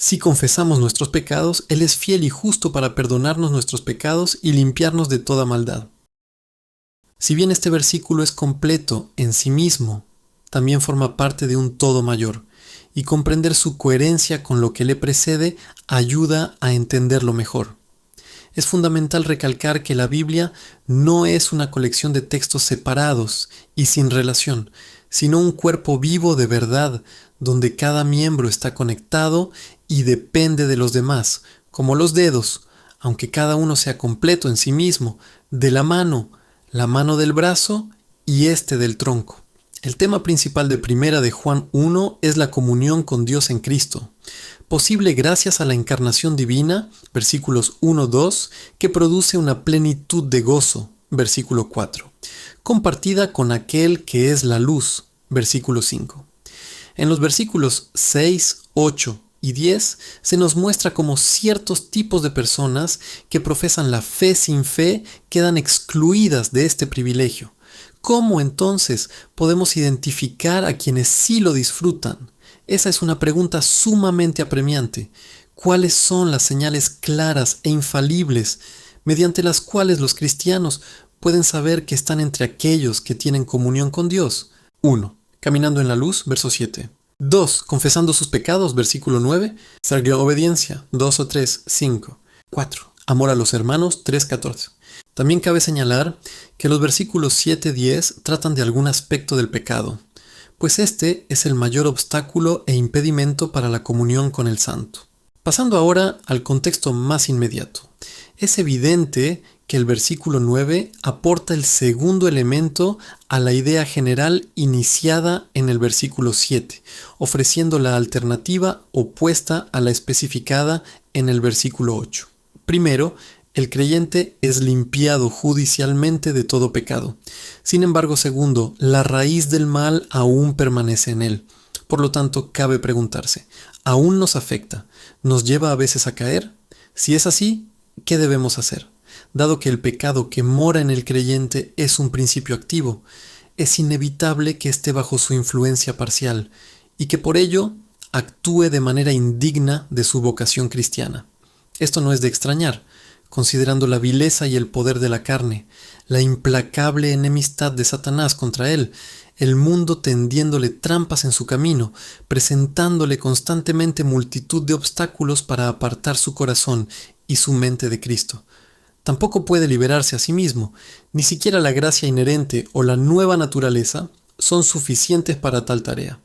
Si confesamos nuestros pecados, Él es fiel y justo para perdonarnos nuestros pecados y limpiarnos de toda maldad. Si bien este versículo es completo en sí mismo, también forma parte de un todo mayor, y comprender su coherencia con lo que le precede ayuda a entenderlo mejor. Es fundamental recalcar que la Biblia no es una colección de textos separados y sin relación, sino un cuerpo vivo de verdad, donde cada miembro está conectado y depende de los demás, como los dedos, aunque cada uno sea completo en sí mismo, de la mano del brazo y este del tronco. El tema principal de Primera de Juan 1 es la comunión con Dios en Cristo, posible gracias a la encarnación divina, versículos 1-2, que produce una plenitud de gozo, versículo 4, compartida con aquel que es la luz, versículo 5. En los versículos 6, 8 y 10 se nos muestra cómo ciertos tipos de personas que profesan la fe sin fe quedan excluidas de este privilegio. ¿Cómo entonces podemos identificar a quienes sí lo disfrutan? Esa es una pregunta sumamente apremiante. ¿Cuáles son las señales claras e infalibles mediante las cuales los cristianos pueden saber que están entre aquellos que tienen comunión con Dios? 1. Caminando en la luz, verso 7. 2. Confesando sus pecados, versículo 9. Obediencia, 2 o 3, 5. 4. Amor a los hermanos, 3:14. También cabe señalar que los versículos 7-10 tratan de algún aspecto del pecado, pues este es el mayor obstáculo e impedimento para la comunión con el Santo. Pasando ahora al contexto más inmediato. Es evidente que el versículo 9 aporta el segundo elemento a la idea general iniciada en el versículo 7, ofreciendo la alternativa opuesta a la especificada en el versículo 8. Primero, el creyente es limpiado judicialmente de todo pecado. Sin embargo, segundo, la raíz del mal aún permanece en él. Por lo tanto, cabe preguntarse, ¿aún nos afecta? ¿Nos lleva a veces a caer? Si es así, ¿qué debemos hacer? Dado que el pecado que mora en el creyente es un principio activo, es inevitable que esté bajo su influencia parcial y que por ello actúe de manera indigna de su vocación cristiana. Esto no es de extrañar, considerando la vileza y el poder de la carne, la implacable enemistad de Satanás contra él, el mundo tendiéndole trampas en su camino, presentándole constantemente multitud de obstáculos para apartar su corazón y su mente de Cristo. Tampoco puede liberarse a sí mismo, ni siquiera la gracia inherente o la nueva naturaleza son suficientes para tal tarea.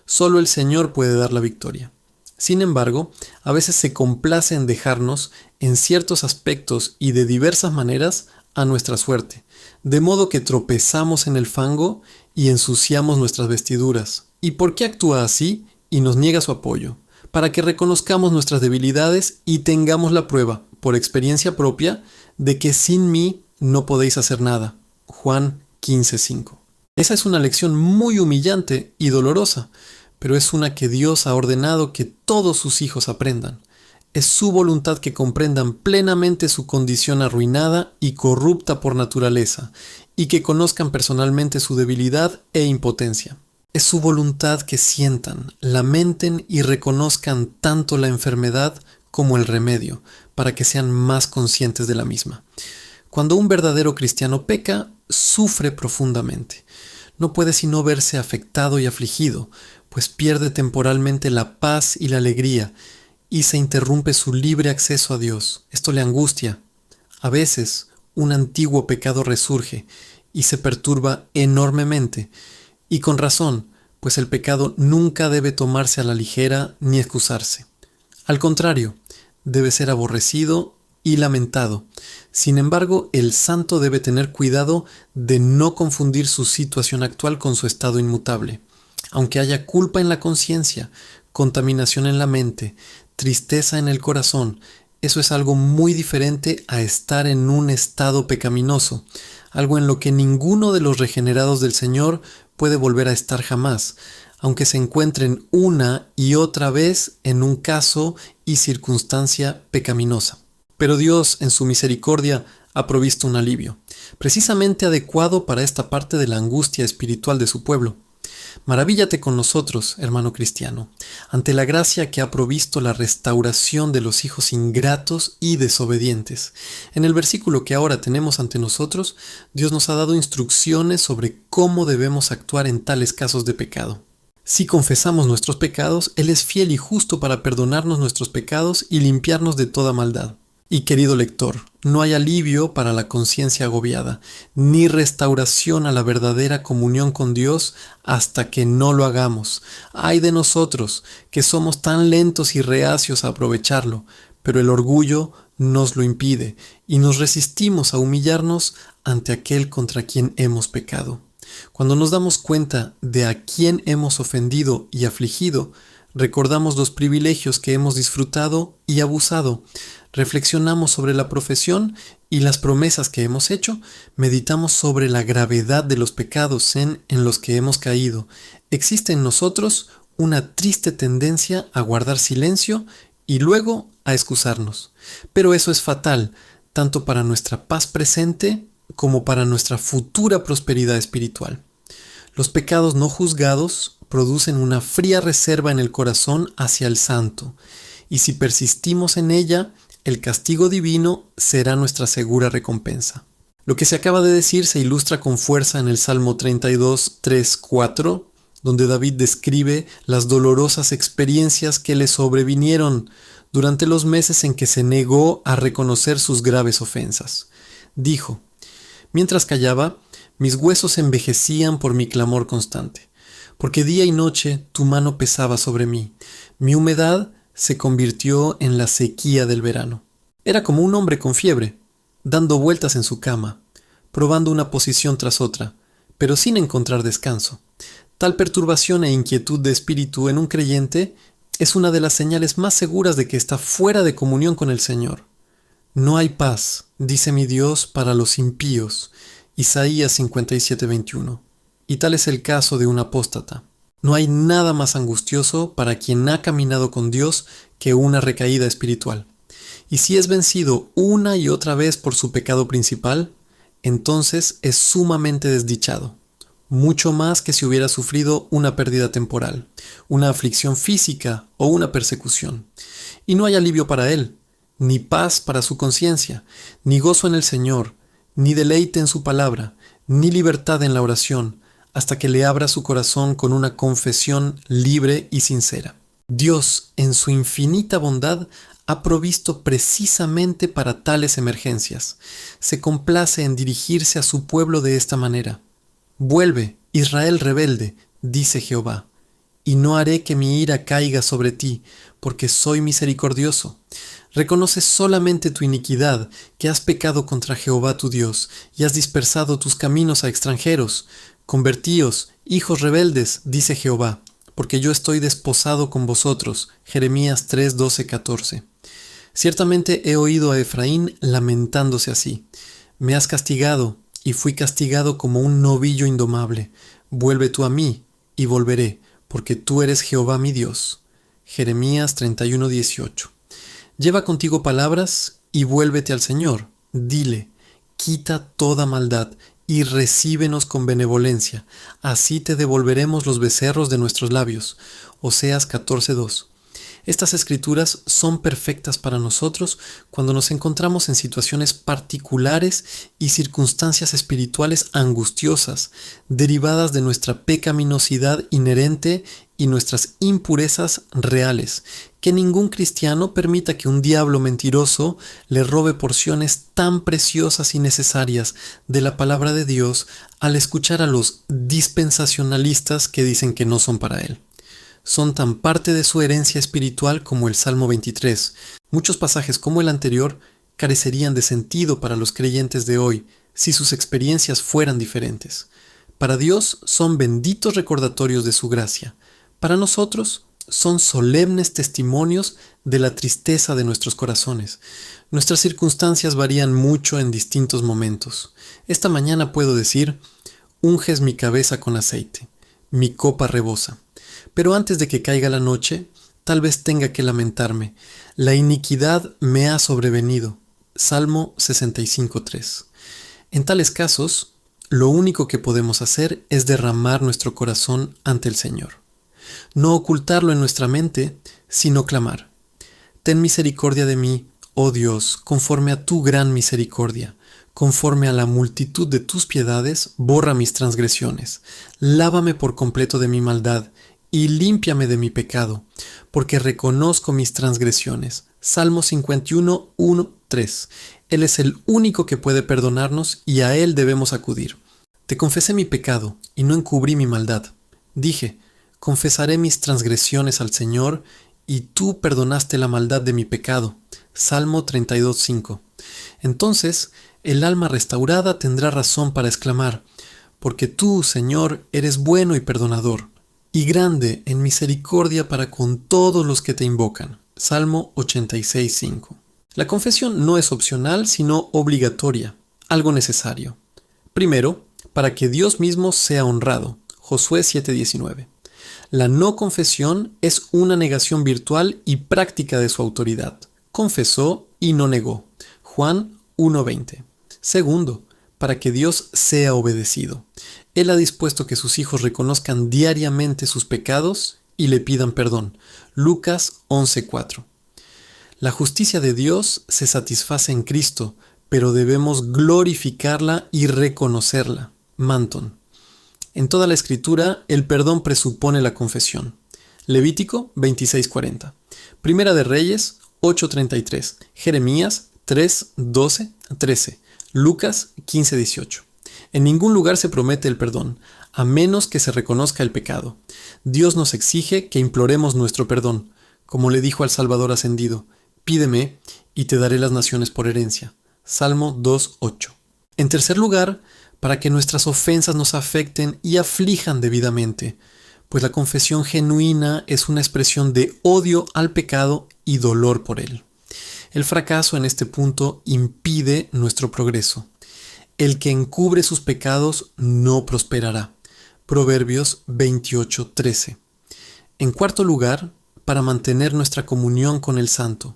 Solo el Señor puede dar la victoria. Sin embargo, a veces se complace en dejarnos, en ciertos aspectos y de diversas maneras, a nuestra suerte, de modo que tropezamos en el fango y ensuciamos nuestras vestiduras. ¿Y por qué actúa así y nos niega su apoyo? Para que reconozcamos nuestras debilidades y tengamos la prueba, por experiencia propia, de que sin mí no podéis hacer nada. Juan 15:5. Esa es una lección muy humillante y dolorosa, pero es una que Dios ha ordenado que todos sus hijos aprendan. Es su voluntad que comprendan plenamente su condición arruinada y corrupta por naturaleza, y que conozcan personalmente su debilidad e impotencia. Es su voluntad que sientan, lamenten y reconozcan tanto la enfermedad como el remedio, para que sean más conscientes de la misma. Cuando un verdadero cristiano peca, sufre profundamente. No puede sino verse afectado y afligido, pues pierde temporalmente la paz y la alegría, y se interrumpe su libre acceso a Dios. Esto le angustia. A veces, un antiguo pecado resurge y se perturba enormemente, y con razón, pues el pecado nunca debe tomarse a la ligera ni excusarse. Al contrario, debe ser aborrecido y lamentado. Sin embargo, el santo debe tener cuidado de no confundir su situación actual con su estado inmutable. Aunque haya culpa en la conciencia, contaminación en la mente, tristeza en el corazón, eso es algo muy diferente a estar en un estado pecaminoso, algo en lo que ninguno de los regenerados del Señor puede volver a estar jamás, aunque se encuentren una y otra vez en un caso y circunstancia pecaminosa. Pero Dios, en su misericordia, ha provisto un alivio, precisamente adecuado para esta parte de la angustia espiritual de su pueblo. Maravíllate con nosotros, hermano cristiano, ante la gracia que ha provisto la restauración de los hijos ingratos y desobedientes. En el versículo que ahora tenemos ante nosotros, Dios nos ha dado instrucciones sobre cómo debemos actuar en tales casos de pecado. Si confesamos nuestros pecados, Él es fiel y justo para perdonarnos nuestros pecados y limpiarnos de toda maldad. Y querido lector, no hay alivio para la conciencia agobiada, ni restauración a la verdadera comunión con Dios hasta que no lo hagamos. Ay de nosotros, que somos tan lentos y reacios a aprovecharlo, pero el orgullo nos lo impide y nos resistimos a humillarnos ante aquel contra quien hemos pecado. Cuando nos damos cuenta de a quién hemos ofendido y afligido, recordamos los privilegios que hemos disfrutado y abusado, reflexionamos sobre la profesión y las promesas que hemos hecho, meditamos sobre la gravedad de los pecados en los que hemos caído. Existe en nosotros una triste tendencia a guardar silencio y luego a excusarnos. Pero eso es fatal, tanto para nuestra paz presente como para nuestra futura prosperidad espiritual. Los pecados no juzgados producen una fría reserva en el corazón hacia el santo, y si persistimos en ella, el castigo divino será nuestra segura recompensa. Lo que se acaba de decir se ilustra con fuerza en el Salmo 32, 3, 4, donde David describe las dolorosas experiencias que le sobrevinieron durante los meses en que se negó a reconocer sus graves ofensas. Dijo: mientras callaba, mis huesos envejecían por mi clamor constante, porque día y noche tu mano pesaba sobre mí. Mi humedad se convirtió en la sequía del verano. Era como un hombre con fiebre, dando vueltas en su cama, probando una posición tras otra, pero sin encontrar descanso. Tal perturbación e inquietud de espíritu en un creyente es una de las señales más seguras de que está fuera de comunión con el Señor. No hay paz, dice mi Dios, para los impíos. Isaías 57:21. Y tal es el caso de un apóstata. No hay nada más angustioso para quien ha caminado con Dios que una recaída espiritual. Y si es vencido una y otra vez por su pecado principal, entonces es sumamente desdichado, mucho más que si hubiera sufrido una pérdida temporal, una aflicción física o una persecución. Y no hay alivio para él, ni paz para su conciencia, ni gozo en el Señor, ni deleite en su palabra, ni libertad en la oración, hasta que le abra su corazón con una confesión libre y sincera. Dios, en su infinita bondad, ha provisto precisamente para tales emergencias. Se complace en dirigirse a su pueblo de esta manera. Vuelve, Israel rebelde, dice Jehová, y no haré que mi ira caiga sobre ti, porque soy misericordioso. Reconoce solamente tu iniquidad, que has pecado contra Jehová tu Dios, y has dispersado tus caminos a extranjeros. Convertíos, hijos rebeldes, dice Jehová, porque yo estoy desposado con vosotros. Jeremías 3, 12, 14. Ciertamente he oído a Efraín lamentándose así. Me has castigado, y fui castigado como un novillo indomable. Vuelve tú a mí, y volveré, porque tú eres Jehová mi Dios. Jeremías 31, 18. Lleva contigo palabras y vuélvete al Señor. Dile: quita toda maldad y recíbenos con benevolencia. Así te devolveremos los becerros de nuestros labios. Oseas 14:2. Estas escrituras son perfectas para nosotros cuando nos encontramos en situaciones particulares y circunstancias espirituales angustiosas, derivadas de nuestra pecaminosidad inherente y nuestras impurezas reales. Que ningún cristiano permita que un diablo mentiroso le robe porciones tan preciosas y necesarias de la palabra de Dios al escuchar a los dispensacionalistas que dicen que no son para él. Son tan parte de su herencia espiritual como el Salmo 23. Muchos pasajes como el anterior carecerían de sentido para los creyentes de hoy si sus experiencias fueran diferentes. Para Dios son benditos recordatorios de su gracia. Para nosotros son solemnes testimonios de la tristeza de nuestros corazones. Nuestras circunstancias varían mucho en distintos momentos. Esta mañana puedo decir: unges mi cabeza con aceite, mi copa rebosa. Pero antes de que caiga la noche, tal vez tenga que lamentarme. La iniquidad me ha sobrevenido. Salmo 65:3. En tales casos, lo único que podemos hacer es derramar nuestro corazón ante el Señor. No ocultarlo en nuestra mente, sino clamar: Ten misericordia de mí, oh Dios, conforme a tu gran misericordia. Conforme a la multitud de tus piedades, borra mis transgresiones. Lávame por completo de mi maldad y límpiame de mi pecado, porque reconozco mis transgresiones. Salmo 51, 1, 3. Él es el único que puede perdonarnos y a Él debemos acudir. Te confesé mi pecado y no encubrí mi maldad. Dije: confesaré mis transgresiones al Señor, y tú perdonaste la maldad de mi pecado. Salmo 32, 5. Entonces, el alma restaurada tendrá razón para exclamar: porque tú, Señor, eres bueno y perdonador, y grande en misericordia para con todos los que te invocan. Salmo 86, 5. La confesión no es opcional, sino obligatoria, algo necesario. Primero, para que Dios mismo sea honrado. Josué 7:19. La no confesión es una negación virtual y práctica de su autoridad. Confesó y no negó. Juan 1:20. Segundo, para que Dios sea obedecido. Él ha dispuesto que sus hijos reconozcan diariamente sus pecados y le pidan perdón. Lucas 11:4. La justicia de Dios se satisface en Cristo, pero debemos glorificarla y reconocerla. Manton. En toda la Escritura, el perdón presupone la confesión. Levítico 26:40. Primera de Reyes 8:33. Jeremías 3:12, 13. Lucas 15:18. En ningún lugar se promete el perdón, a menos que se reconozca el pecado. Dios nos exige que imploremos nuestro perdón, como le dijo al Salvador ascendido: pídeme y te daré las naciones por herencia. Salmo 2:8. En tercer lugar, para que nuestras ofensas nos afecten y aflijan debidamente, pues la confesión genuina es una expresión de odio al pecado y dolor por él. El fracaso en este punto impide nuestro progreso. El que encubre sus pecados no prosperará. Proverbios 28:13. En cuarto lugar, para mantener nuestra comunión con el Santo.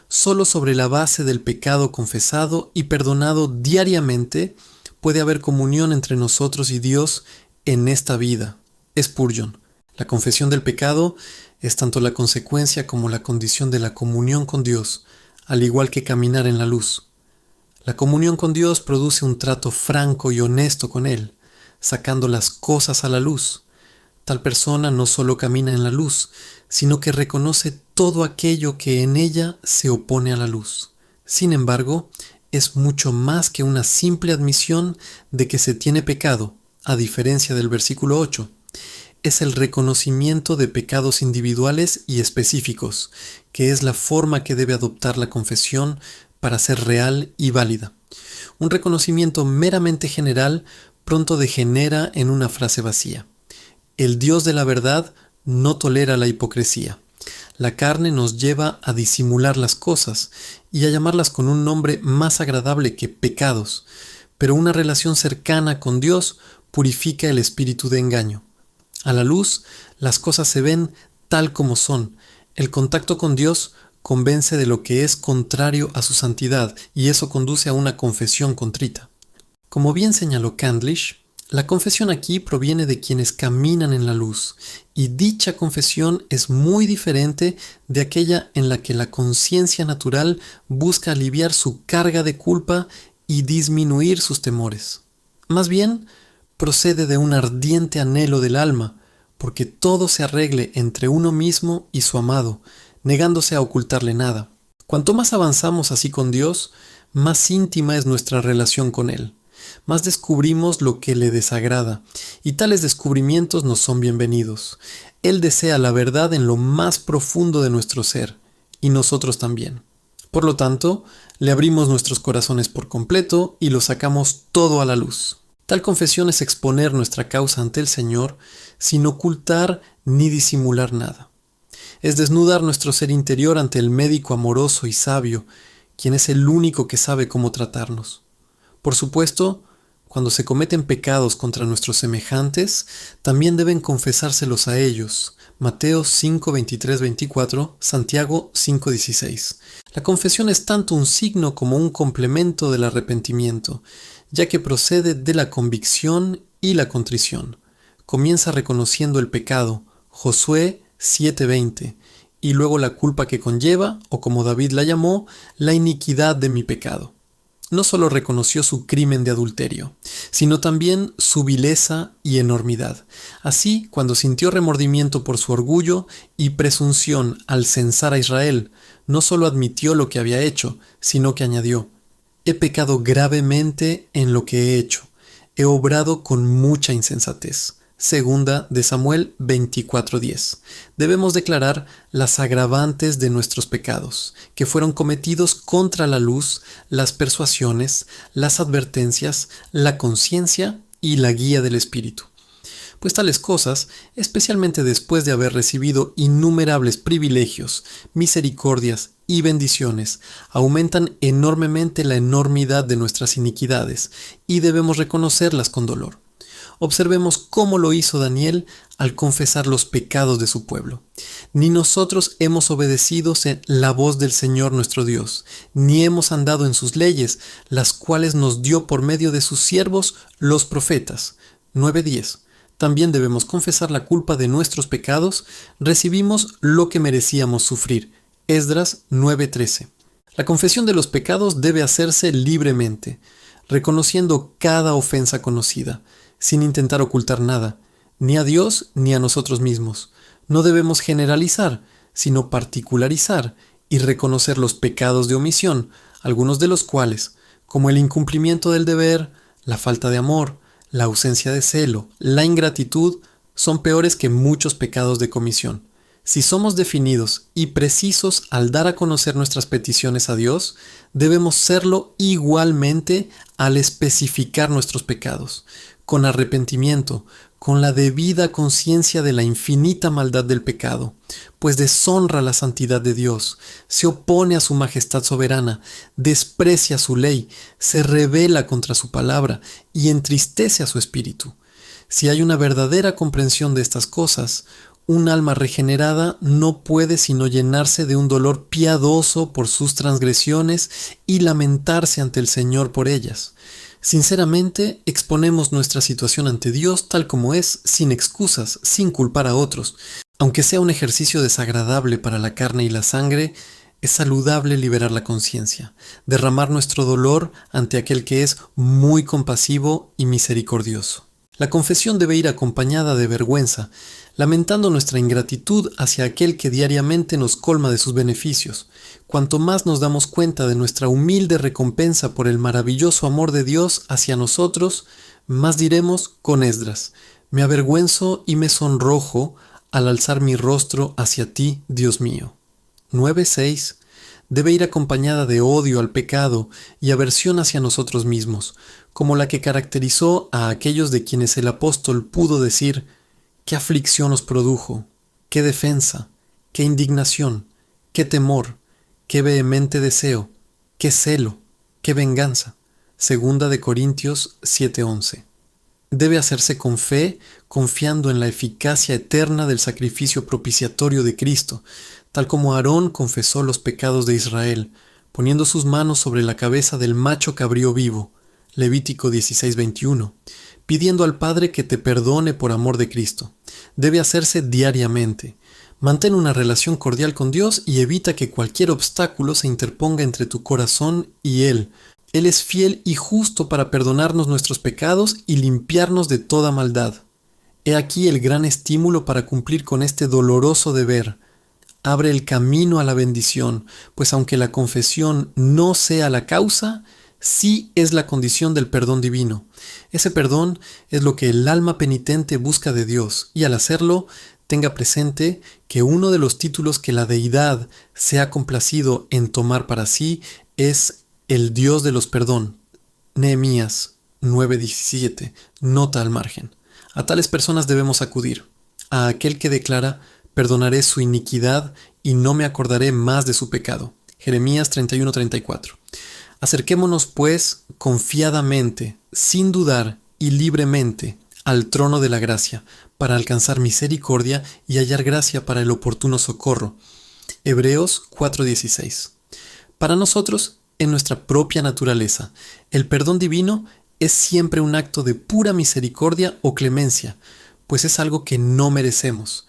Solo sobre la base del pecado confesado y perdonado diariamente puede haber comunión entre nosotros y Dios en esta vida. Spurgeon. La confesión del pecado es tanto la consecuencia como la condición de la comunión con Dios, al igual que caminar en la luz. La comunión con Dios produce un trato franco y honesto con Él, sacando las cosas a la luz. Tal persona no solo camina en la luz, sino que reconoce todo aquello que en ella se opone a la luz. Sin embargo, es mucho más que una simple admisión de que se tiene pecado, a diferencia del versículo 8. Es el reconocimiento de pecados individuales y específicos, que es la forma que debe adoptar la confesión para ser real y válida. Un reconocimiento meramente general pronto degenera en una frase vacía. El Dios de la verdad no tolera la hipocresía. La carne nos lleva a disimular las cosas y a llamarlas con un nombre más agradable que pecados, pero una relación cercana con Dios purifica el espíritu de engaño. A la luz, las cosas se ven tal como son. El contacto con Dios convence de lo que es contrario a su santidad, y eso conduce a una confesión contrita. Como bien señaló Candlish, la confesión aquí proviene de quienes caminan en la luz, y dicha confesión es muy diferente de aquella en la que la conciencia natural busca aliviar su carga de culpa y disminuir sus temores. Más bien, procede de un ardiente anhelo del alma, porque todo se arregle entre uno mismo y su amado, negándose a ocultarle nada. Cuanto más avanzamos así con Dios, más íntima es nuestra relación con Él. Más descubrimos lo que le desagrada, y tales descubrimientos nos son bienvenidos. Él desea la verdad en lo más profundo de nuestro ser, y nosotros también. Por lo tanto, le abrimos nuestros corazones por completo y lo sacamos todo a la luz. Tal confesión es exponer nuestra causa ante el Señor sin ocultar ni disimular nada. Es desnudar nuestro ser interior ante el médico amoroso y sabio, quien es el único que sabe cómo tratarnos. Por supuesto, cuando se cometen pecados contra nuestros semejantes, también deben confesárselos a ellos. Mateo 5:23-24, Santiago 5:16. La confesión es tanto un signo como un complemento del arrepentimiento, ya que procede de la convicción y la contrición. Comienza reconociendo el pecado, Josué 7:20, y luego la culpa que conlleva, o como David la llamó, la iniquidad de mi pecado. No solo reconoció su crimen de adulterio, sino también su vileza y enormidad. Así, cuando sintió remordimiento por su orgullo y presunción al censar a Israel, no solo admitió lo que había hecho, sino que añadió: he pecado gravemente en lo que he hecho, he obrado con mucha insensatez. Segunda de Samuel 24:10. Debemos declarar las agravantes de nuestros pecados, que fueron cometidos contra la luz, las persuasiones, las advertencias, la conciencia y la guía del Espíritu. Pues tales cosas, especialmente después de haber recibido innumerables privilegios, misericordias y bendiciones, aumentan enormemente la enormidad de nuestras iniquidades y debemos reconocerlas con dolor. Observemos cómo lo hizo Daniel al confesar los pecados de su pueblo. Ni nosotros hemos obedecido la voz del Señor nuestro Dios, ni hemos andado en sus leyes, las cuales nos dio por medio de sus siervos los profetas. 9:10. También debemos confesar la culpa de nuestros pecados, recibimos lo que merecíamos sufrir. Esdras 9:13. La confesión de los pecados debe hacerse libremente, reconociendo cada ofensa conocida, sin intentar ocultar nada, ni a Dios ni a nosotros mismos. No debemos generalizar, sino particularizar y reconocer los pecados de omisión, algunos de los cuales, como el incumplimiento del deber, la falta de amor, la ausencia de celo, la ingratitud, son peores que muchos pecados de comisión. Si somos definidos y precisos al dar a conocer nuestras peticiones a Dios, debemos serlo igualmente al especificar nuestros pecados, con arrepentimiento, con la debida conciencia de la infinita maldad del pecado, pues deshonra la santidad de Dios, se opone a su majestad soberana, desprecia su ley, se rebela contra su palabra y entristece a su espíritu. Si hay una verdadera comprensión de estas cosas, un alma regenerada no puede sino llenarse de un dolor piadoso por sus transgresiones y lamentarse ante el Señor por ellas. Sinceramente, exponemos nuestra situación ante Dios tal como es, sin excusas, sin culpar a otros. Aunque sea un ejercicio desagradable para la carne y la sangre, es saludable liberar la conciencia, derramar nuestro dolor ante aquel que es muy compasivo y misericordioso. La confesión debe ir acompañada de vergüenza, lamentando nuestra ingratitud hacia aquel que diariamente nos colma de sus beneficios. Cuanto más nos damos cuenta de nuestra humilde recompensa por el maravilloso amor de Dios hacia nosotros, más diremos con Esdras: me avergüenzo y me sonrojo al alzar mi rostro hacia ti, Dios mío. 9:6. Debe ir acompañada de odio al pecado y aversión hacia nosotros mismos, como la que caracterizó a aquellos de quienes el apóstol pudo decir: ¿qué aflicción os produjo? ¿Qué defensa? ¿Qué indignación? ¿Qué temor? ¿Qué vehemente deseo? ¿Qué celo? ¿Qué venganza? Segunda de Corintios 7:11. Debe hacerse con fe, confiando en la eficacia eterna del sacrificio propiciatorio de Cristo, tal como Aarón confesó los pecados de Israel, poniendo sus manos sobre la cabeza del macho cabrío vivo, Levítico 16:21, pidiendo al Padre que te perdone por amor de Cristo. Debe hacerse diariamente. Mantén una relación cordial con Dios y evita que cualquier obstáculo se interponga entre tu corazón y Él. Él es fiel y justo para perdonarnos nuestros pecados y limpiarnos de toda maldad. He aquí el gran estímulo para cumplir con este doloroso deber. Abre el camino a la bendición, pues aunque la confesión no sea la causa, sí es la condición del perdón divino. Ese perdón es lo que el alma penitente busca de Dios, y al hacerlo, tenga presente que uno de los títulos que la deidad se ha complacido en tomar para sí es el Dios de los perdón. Nehemías 9:17, nota al margen. A tales personas debemos acudir, a aquel que declara: perdonaré su iniquidad y no me acordaré más de su pecado. Jeremías 31:34. Acerquémonos, pues, confiadamente, sin dudar y libremente, al trono de la gracia, para alcanzar misericordia y hallar gracia para el oportuno socorro. Hebreos 4:16. Para nosotros, en nuestra propia naturaleza, el perdón divino es siempre un acto de pura misericordia o clemencia, pues es algo que no merecemos.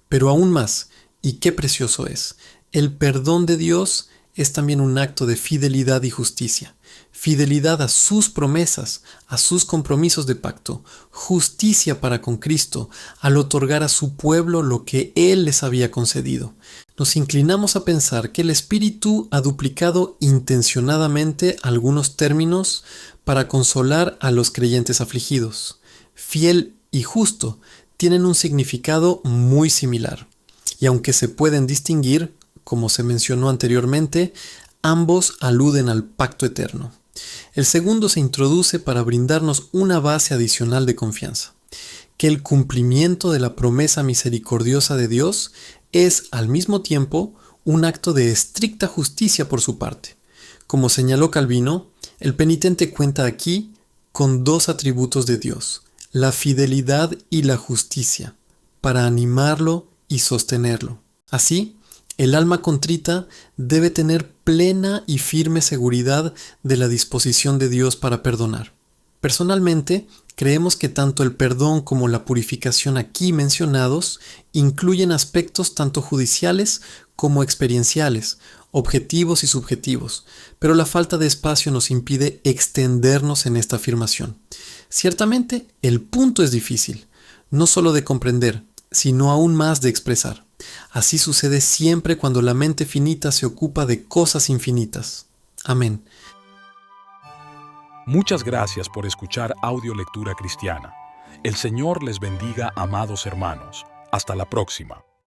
Pero aún más, y qué precioso es, el perdón de Dios es también un acto de fidelidad y justicia. Fidelidad a sus promesas, a sus compromisos de pacto, justicia para con Cristo, al otorgar a su pueblo lo que Él les había concedido. Nos inclinamos a pensar que el Espíritu ha duplicado intencionadamente algunos términos para consolar a los creyentes afligidos. Fiel y justo tienen un significado muy similar. Y aunque se pueden distinguir, como se mencionó anteriormente, ambos aluden al pacto eterno. El segundo se introduce para brindarnos una base adicional de confianza, que el cumplimiento de la promesa misericordiosa de Dios es al mismo tiempo un acto de estricta justicia por su parte. Como señaló Calvino, el penitente cuenta aquí con dos atributos de Dios, la fidelidad y la justicia, para animarlo y sostenerlo. Así, el alma contrita debe tener plena y firme seguridad de la disposición de Dios para perdonar. Personalmente, creemos que tanto el perdón como la purificación aquí mencionados incluyen aspectos tanto judiciales como experienciales, objetivos y subjetivos, pero la falta de espacio nos impide extendernos en esta afirmación. Ciertamente, el punto es difícil, no solo de comprender, sino aún más de expresar. Así sucede siempre cuando la mente finita se ocupa de cosas infinitas. Amén. Muchas gracias por escuchar Audio Lectura Cristiana. El Señor les bendiga, amados hermanos. Hasta la próxima.